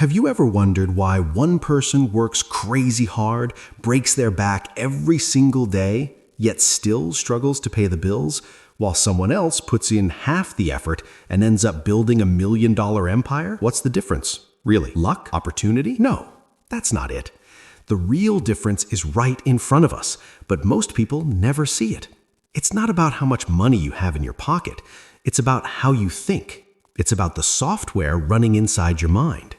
Have you ever wondered why one person works crazy hard, breaks their back every single day, yet still struggles to pay the bills, while someone else puts in half the effort and ends up building $1 million empire? What's the difference? Really? Luck? Opportunity? No, that's not it. The real difference is right in front of us, but most people never see it. It's not about how much money you have in your pocket. It's about how you think. It's about the software running inside your mind.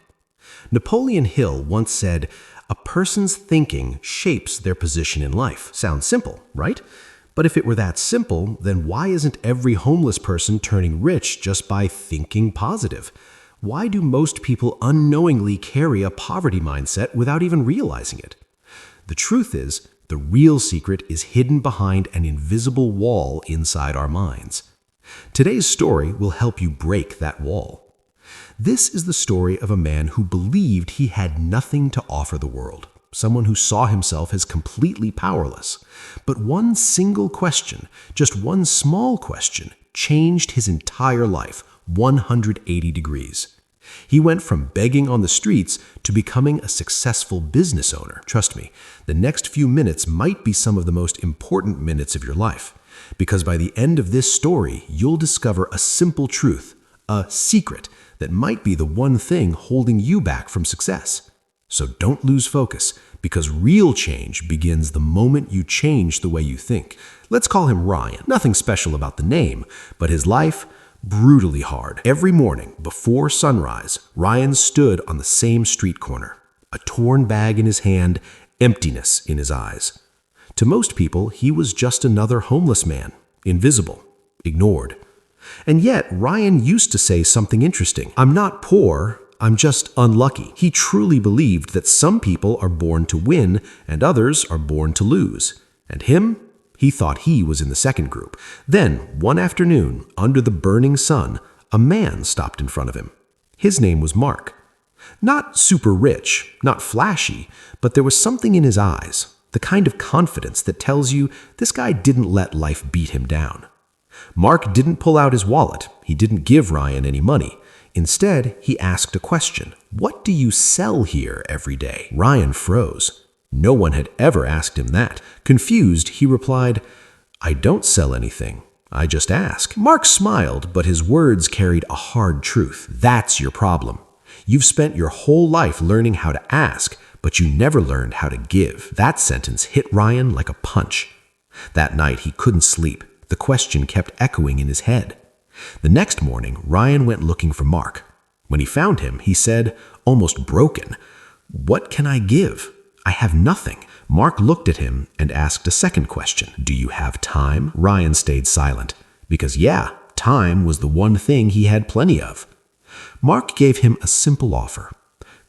Napoleon Hill once said, "A person's thinking shapes their position in life." Sounds simple, right? But if it were that simple, then why isn't every homeless person turning rich just by thinking positive? Why do most people unknowingly carry a poverty mindset without even realizing it? The truth is, the real secret is hidden behind an invisible wall inside our minds. Today's story will help you break that wall. This is the story of a man who believed he had nothing to offer the world, someone who saw himself as completely powerless. But one single question, just one small question, changed his entire life 180 degrees. He went from begging on the streets to becoming a successful business owner. Trust me, the next few minutes might be some of the most important minutes of your life, because by the end of this story, you'll discover a simple truth, a secret that might be the one thing holding you back from success. So don't lose focus, because real change begins the moment you change the way you think. Let's call him Ryan. Nothing special about the name, but his life, brutally hard. Every morning, before sunrise, Ryan stood on the same street corner, a torn bag in his hand, emptiness in his eyes. To most people, he was just another homeless man, invisible, ignored. And yet, Ryan used to say something interesting. "I'm not poor, I'm just unlucky." He truly believed that some people are born to win and others are born to lose. And him? He thought he was in the second group. Then, one afternoon, under the burning sun, a man stopped in front of him. His name was Mark. Not super rich, not flashy, but there was something in his eyes, the kind of confidence that tells you this guy didn't let life beat him down. Mark didn't pull out his wallet. He didn't give Ryan any money. Instead, he asked a question. "What do you sell here every day?" Ryan froze. No one had ever asked him that. Confused, he replied, "I don't sell anything. I just ask." Mark smiled, but his words carried a hard truth. That's your problem. You've spent your whole life learning how to ask, but you never learned how to give. That sentence hit Ryan like a punch. That night, he couldn't sleep. The question kept echoing in his head. The next morning, Ryan went looking for Mark. When he found him, he said, almost broken, "What can I give? I have nothing." Mark looked at him and asked a second question. "Do you have time?" Ryan stayed silent, because time was the one thing he had plenty of. Mark gave him a simple offer.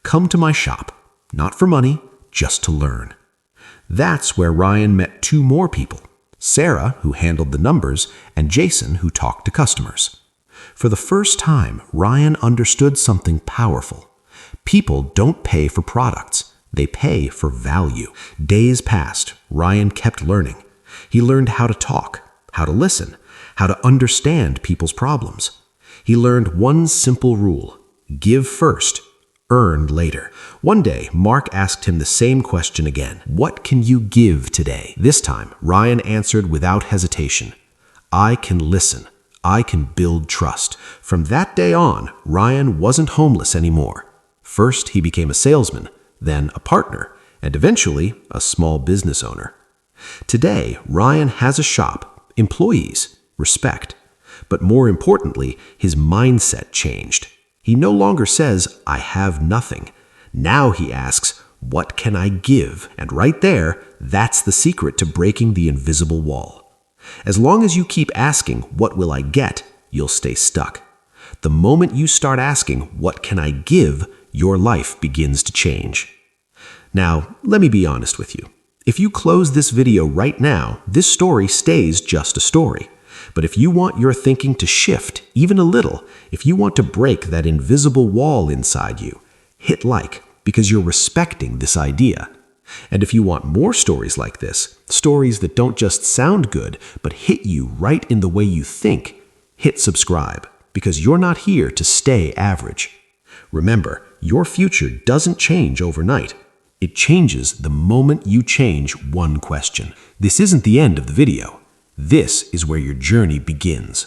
"Come to my shop, not for money, just to learn." That's where Ryan met two more people. Sarah, who handled the numbers, and Jason, who talked to customers. For the first time, Ryan understood something powerful. People don't pay for products. They pay for value. Days passed. Ryan kept learning. He learned how to talk, how to listen, how to understand people's problems. He learned one simple rule: give first, earn later. One day, Mark asked him the same question again. "What can you give today?" This time, Ryan answered without hesitation. "I can listen. I can build trust." From that day on, Ryan wasn't homeless anymore. First, he became a salesman, then a partner, and eventually a small business owner. Today, Ryan has a shop, employees, respect. But more importantly, his mindset changed. He no longer says, "I have nothing." Now he asks, "What can I give?" And right there, that's the secret to breaking the invisible wall. As long as you keep asking, "What will I get?" you'll stay stuck. The moment you start asking, "What can I give?" your life begins to change. Now, let me be honest with you. If you close this video right now, this story stays just a story. But if you want your thinking to shift, even a little, if you want to break that invisible wall inside you, hit like, because you're respecting this idea. And if you want more stories like this, stories that don't just sound good, but hit you right in the way you think, hit subscribe, because you're not here to stay average. Remember, your future doesn't change overnight. It changes the moment you change one question. This isn't the end of the video. This is where your journey begins.